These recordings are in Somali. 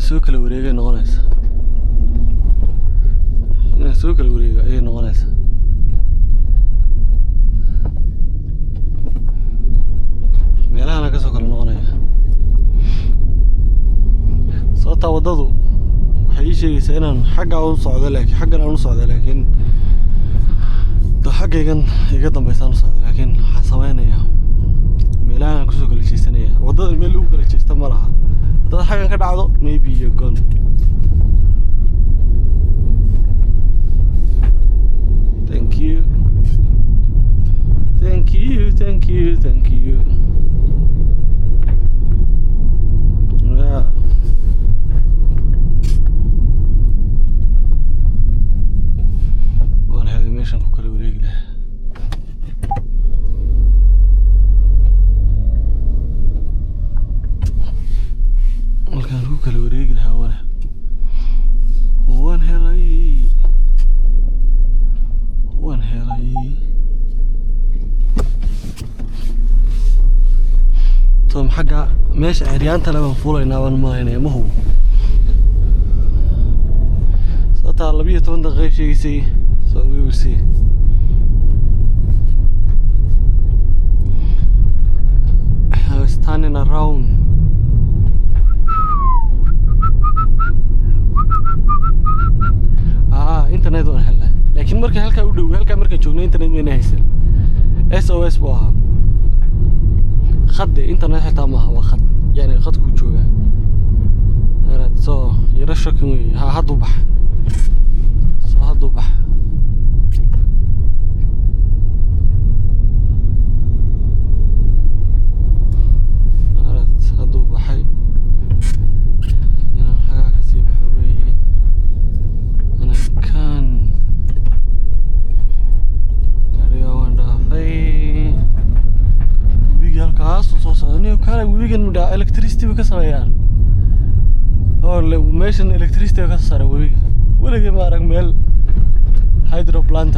soo kala wareegay noqonaysa inay soo kala wareega ay noqonaysa meelaha ka soo kala noqonaya sababta wadadu waxay sheegaysaa inaan xagga u socdo laakiin xaggan aan u socdo laakiin xaggaygan iga dambeysaan u socdo laakiin waxaan samaynayaa meelaha ku soo kala jeesanaya wadada meel lagu kala jeesta ma laha dad xaggan ka dhacdo maybe you're gone thank you yeah. waan haday meeshan ku kala wareegi lahaa markaan ku kala wareegi lahaa waan helay tom xagga meesha ciryaanta laban fuulaynaa baan malaynaya ma hubo sababtaa 12 daqiiqo sheegaysay so we will see I was standing around internet waan helnaa laakiin marka halka u dhow halka markaan joogno internet ma haysan SOS buu ahaa khad internet xitaa ma aha waa khad yani khadku jooga arad soo yara shakin wey haduu bax soo haduu bax arad haduu baxay inaan xagaa ka sii baxo weeye ana kan halkaas soo socdaniyo kale webigan midha electricity ka sameeyaan oo meeshan electricity ka saara webiga weliga ma arag meel hydro plant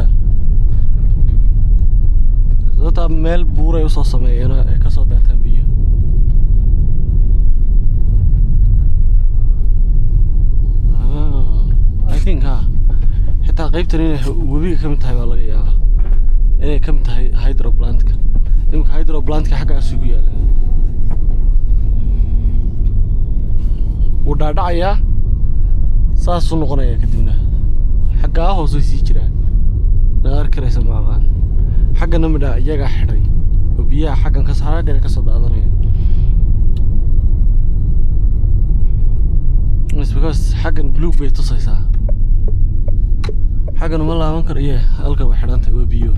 sababta meel buuray u soo sameeyeen ay ka soo daataan biyo I think xitaa qaybtan inay webiga ka mid tahay baa laga yaabaa inay ka mid tahay hydro plant-ka imka hydro plant-ka xaggaas ugu yaala wuu dhaadhacayaa saasuu noqonayaa kadibna xaggaa hoos way sii jiraan naga arki karaysa maaqaan xaggana midhaa iyagaa xidhay oo biyaha xaggan xaggana ka soo daadanaya it's because xaggan buluug bay tusaysaa xaggan ma laaban karo iyo halka way xidhan tahay waa biyo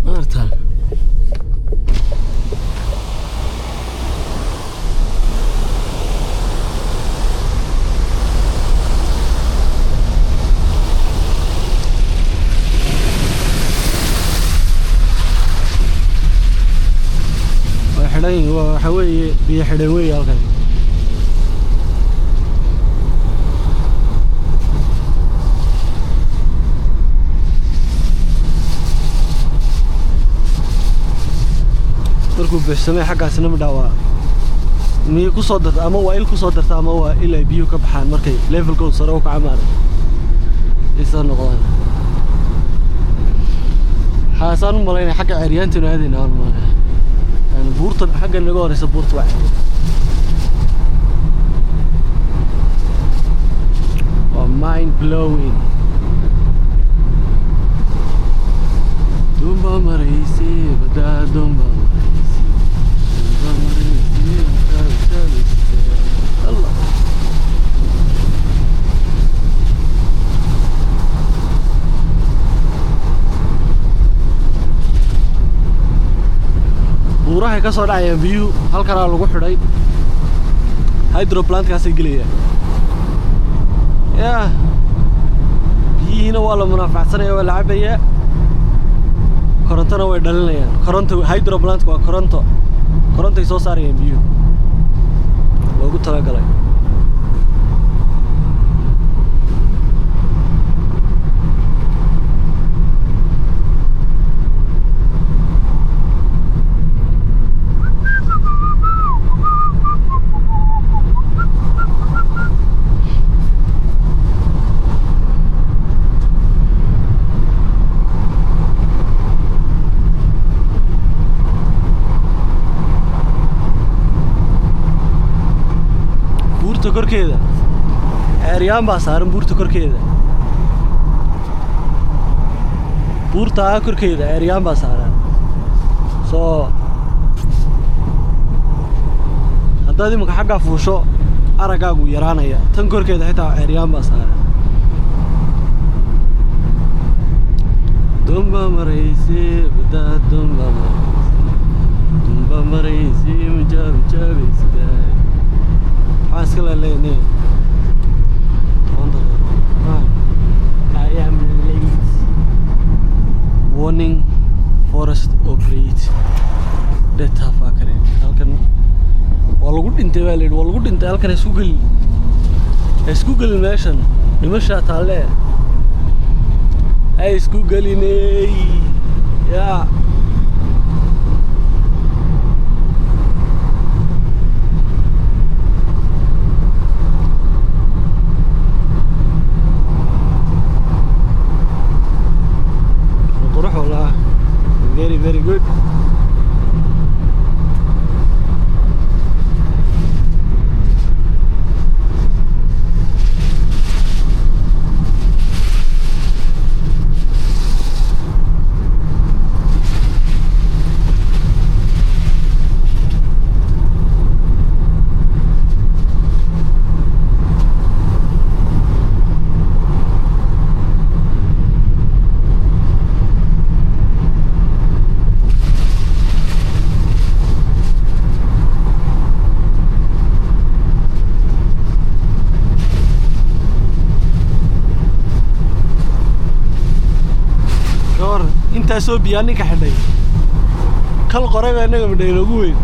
martaan waxa weeye biyo xidhan weeye halkan markuu buuxsamay xaggaasna midhaa waa miyay ku soo darta ama waa il ku soo darta ama waa il ay biyo ka baxaan markay levelkooda sare u kaca maarag isa noqdaan xaasaan u malaynaya xagga ciryaantanu aadayna aan maana yani buurtan xaggan naga horeysa buurta waa mind blowing dumba maraysi badaa dumba buurahay ka soo dhacayaan biyuhu halkanaa lagu xidhay hydro plant-kaasay gelayaan yaa biyihiina waa la munaafacsanaya waa la cabayaa korontona way dhalinayaan koronto hydro plant-ka waa korontay soo saarayaan biyuhu loogu talagalay buurta korkeeda ceeryaan baa saaran buurta korkeeda buurta korkeeda ceeryaan baa saaran soo haddaad imika xaggaa fuusho araggaagu yaraanaya tan korkeeda xitaa ceeryaan baa saaran dumba maraysi badaa dumba maraysi mujaabijaabeysidaa maxaa iska laleynee I am late warning forest operate data fakare halkan waa lagu dhintay baa layidhi waa lagu dhintay halkan isku gelin meeshan dhimashaa taalle ay isku gelinay yaa qurux wallah very very good intaasoo biyaa ninka xidhay kal qoray baa inaga midhay inoogu weyn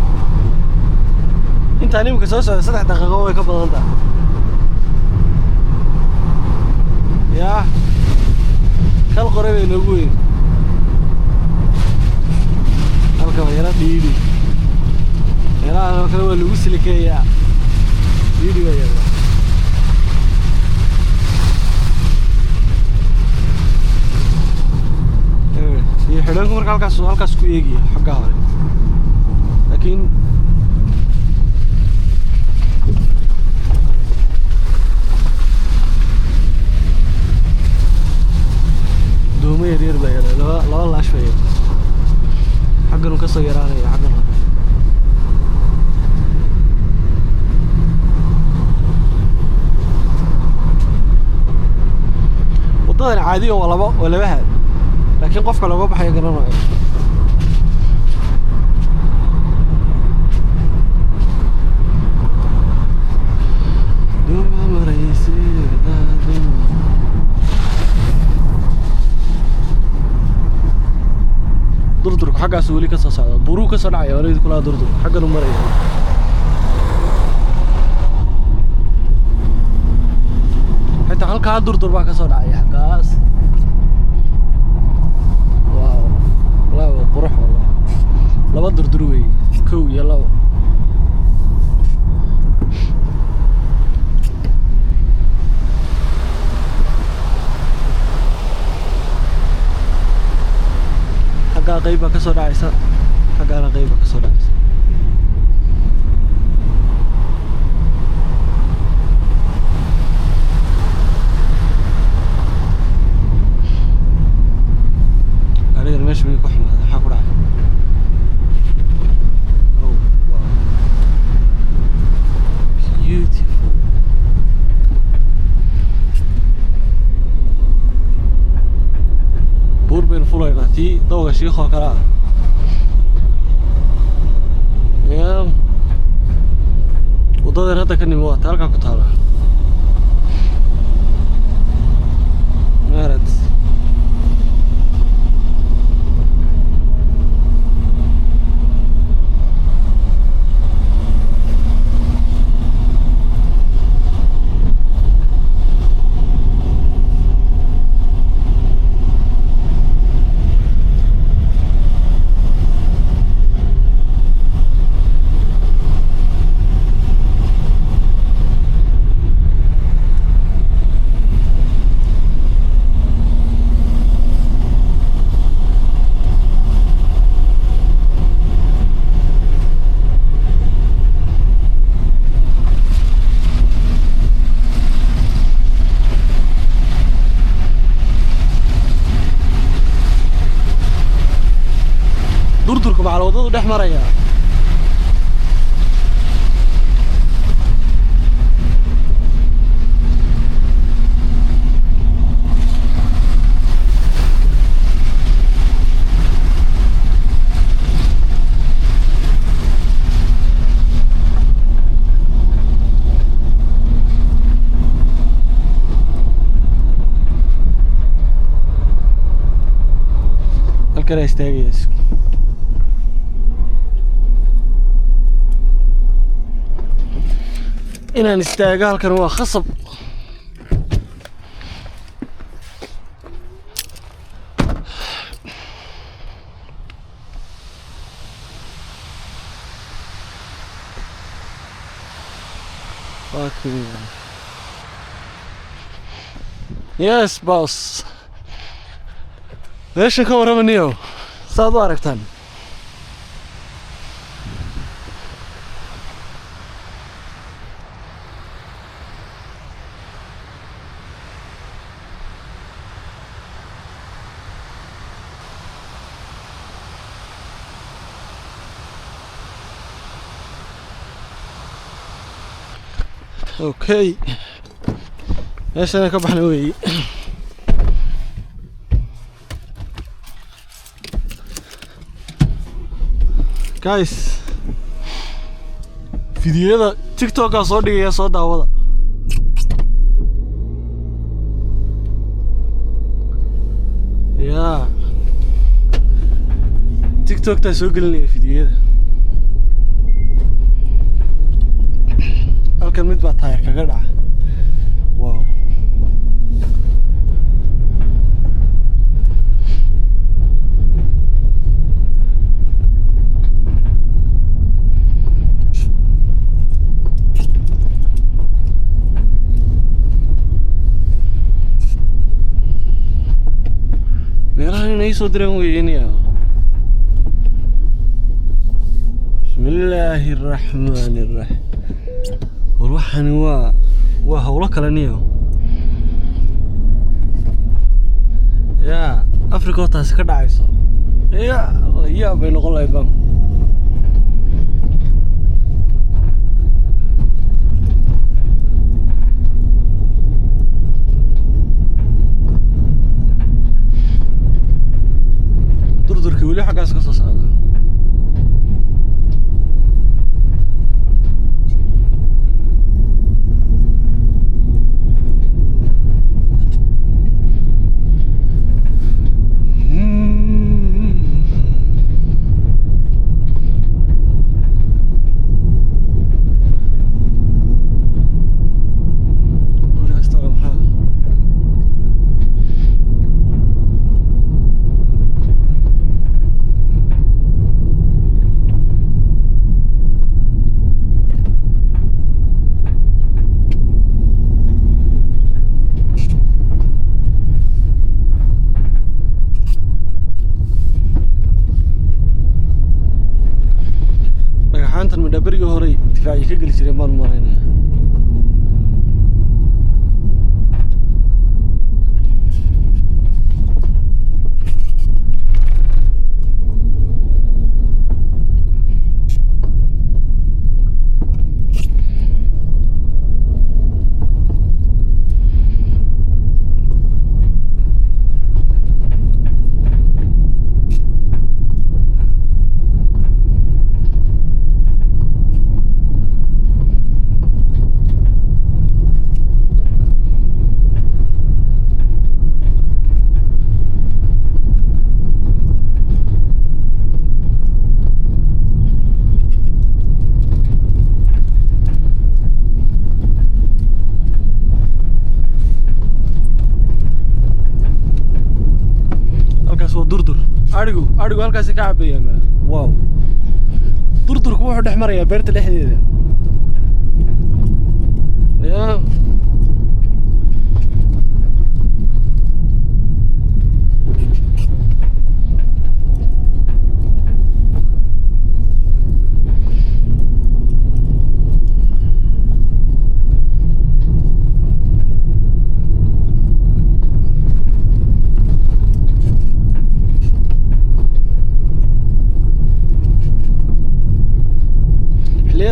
intaan imika soo socda 3 daqiiqo way ka badan tahay yaa kal qoray baa inoogu weyn halka waa yara dhiidhi yaraanoo kale waa lagu silikeeyaa dhiidhi baa yara xidhanku marka halkaas ku eegaya xagga hore laakiin doomo yaryar baa yara laba laash baa yara xagganu ka soo yaraanaya xaggan hore waddadan caadiga waa laba haad laakiin qofka looga baxayo garanayo dumba maraysi durdurku xaggaas weli ka soo socda buruu ka soo dhacaya wareed kula durdurku xagganu maraya xitaa halkaa durdur baa ka soo dhacaya xaggaas qurux wallah laba durdur weeye 1 iyo 2 xaggaa qayb baa ka soo dhacaysa xaggaana qayb baa ka soo dhacaysa arigan meesha way ku xumaada maxaa ku dhacay oh wow beautiful buur baynu fulaynaa tii dawga shiikhoo kale ah yaa waddadan hadda ka nimi waata halkaa ku taala maarad مع الوضوء ده احمر يا halkan ay istaagayso inaan istaago halkan waa khasab fucking yes boss ليش كورة منيو صادوا عرفتان اوكي ايش انا كبحنا وي guys fiidiyada TikTok soo dhigaya soo daawada ya TikTok ta soo gelinaya fiidiyada halkan mid baa taayir kaga dhaca wow يسو درين وينيا بسم الله الرحمن الرحيم وروحني وهولا كلانيو يا افريكا تاس كدعيسو يا بين قليبان دردركي ولي حقاس كسو ساده حانتن مدبري هوري دفاعي كجلي جري مان مرينا دردر أرجو هالكاس كعب يا ما واو دردر كوح الأحمر يا بيرت الحديدة يا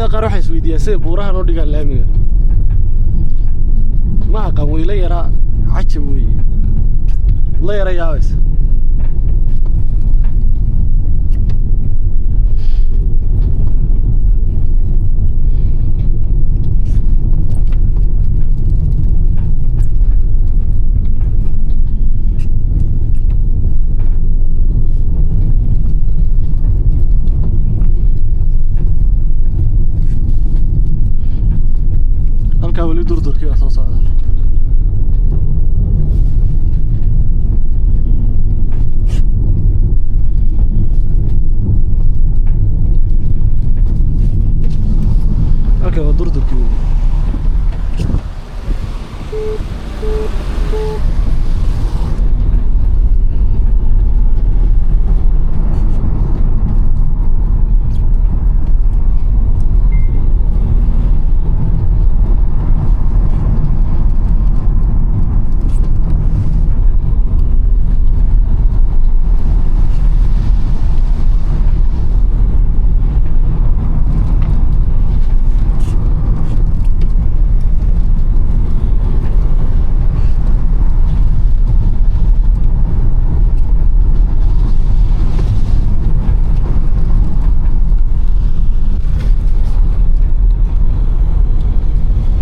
soomaalida qaar waxay isweydiiyaan sida buurahan u dhigaan laamiga ma aqaan weyla yaraa cajab weeye la yara yaabaysa halkaa weli durdurkii baa soo socda halkaa waa durdurkii weli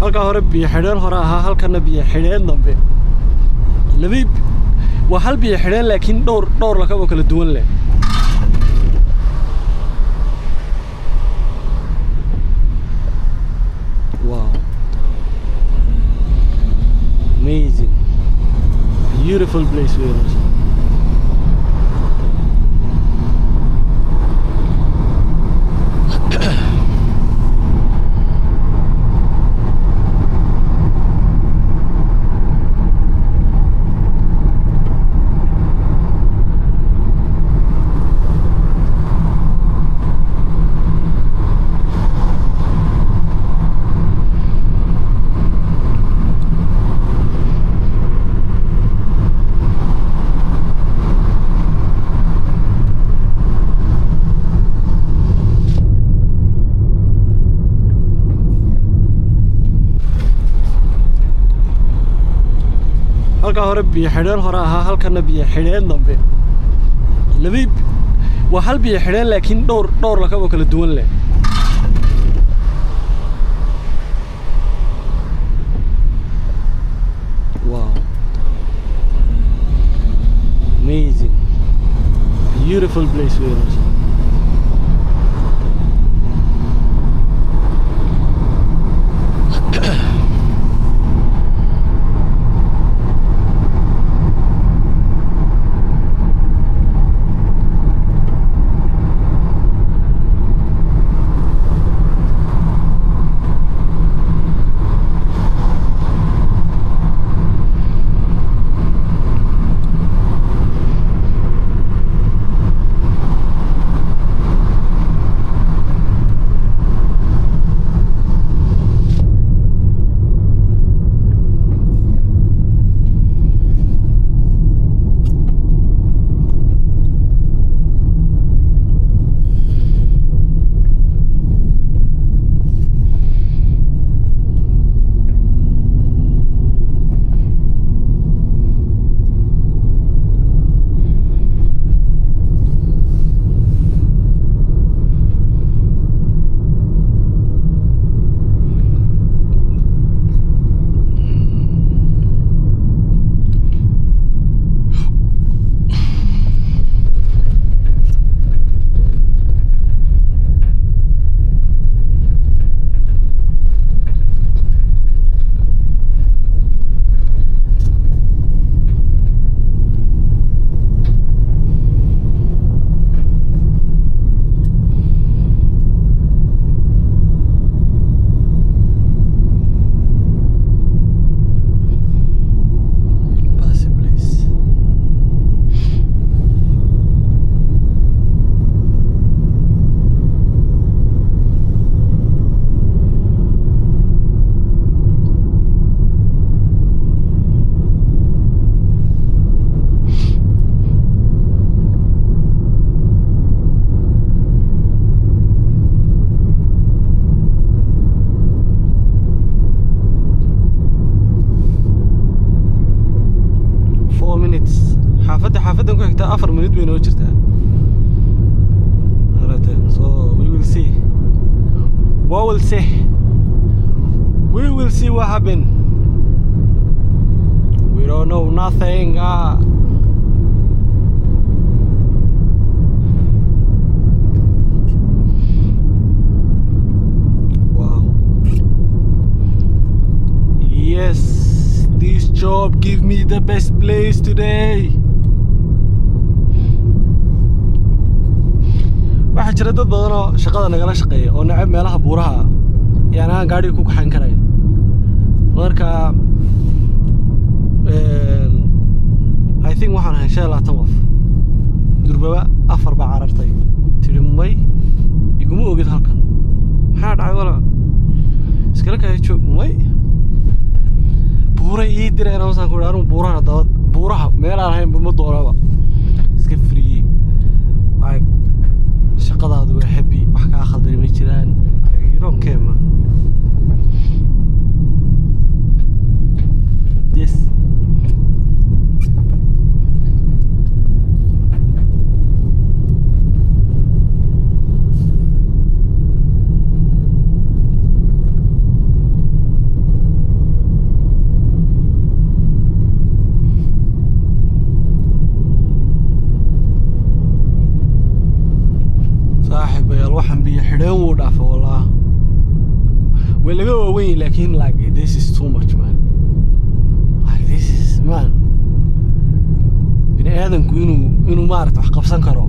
halkaa hore biyo xidheen hore ahaa halkana biyo xidheen dambe labi waa hal biyo xidheen laakiin dhowr lakab oo kala duwan leh wow amazing beautiful place weeyaan halkaa hore biyo xidheen hore ahaa halkana biyo xidheen dambe labi waa hal biyo xidheen laakiin dhowr lakab oo kala duwan leh wow amazing beautiful place weeyaan xaafadan ku xigta 4 minute bay noo jirtaa so we will see what happen. We don't know nothing. Wow. Yes, this job give me the best place today. waxaa jira dad badan oo shaqada nagala shaqeeya oo nacab meelaha buuraha yaana gaariga ku kaxan karayn marka I think waxaan ahay 15 qof durbaba 4 baa carartay tirimay iguma ogid halkan maxaa dhacay wala iskala ka joog may buura ii direen oo saan ku dhaarun buuraha meel aan ahayn ma doonaba iska free like shaqadaadu waa happy wax ka khaldan ma jiraan you don't care man. Yes. صاحبي waxaan biyo xidheen wuu dhaafay walaa way laga waaweyn laakiin like this is too much man. This is man bini aadanku inuu maarta wax qabsan karo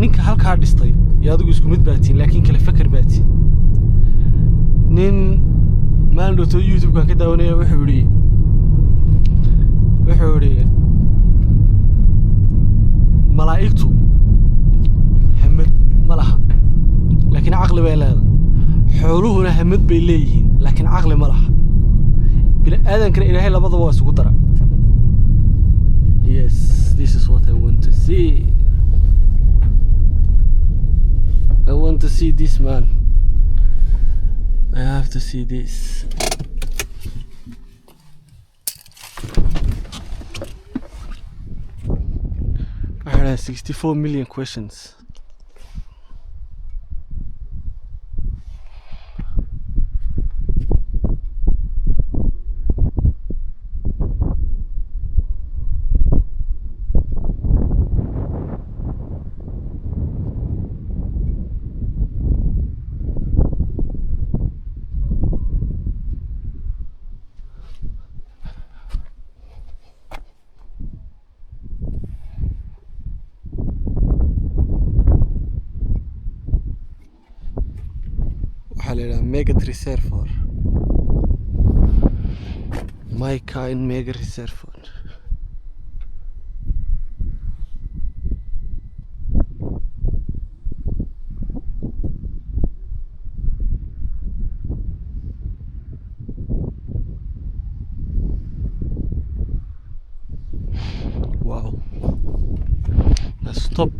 ninka halka dhistay iyo adigu isku mid baatiin laakiin kala fakar baatiin nin maal to YouTube kan ka daawanaya wuxuu yiri malaa'iktu hamad malaha laakiin aqli bay leedahay xooluhuna hamad bay leeyihiin laakiin aqli malaha bini aadanka ilaahay labadaba waa isugu dara. Yes, this is what I want to see. I want to see this man. I have to see this. I had 64 million questions. Mega reservoir. My kind mega reservoir. Wow. Let's stop.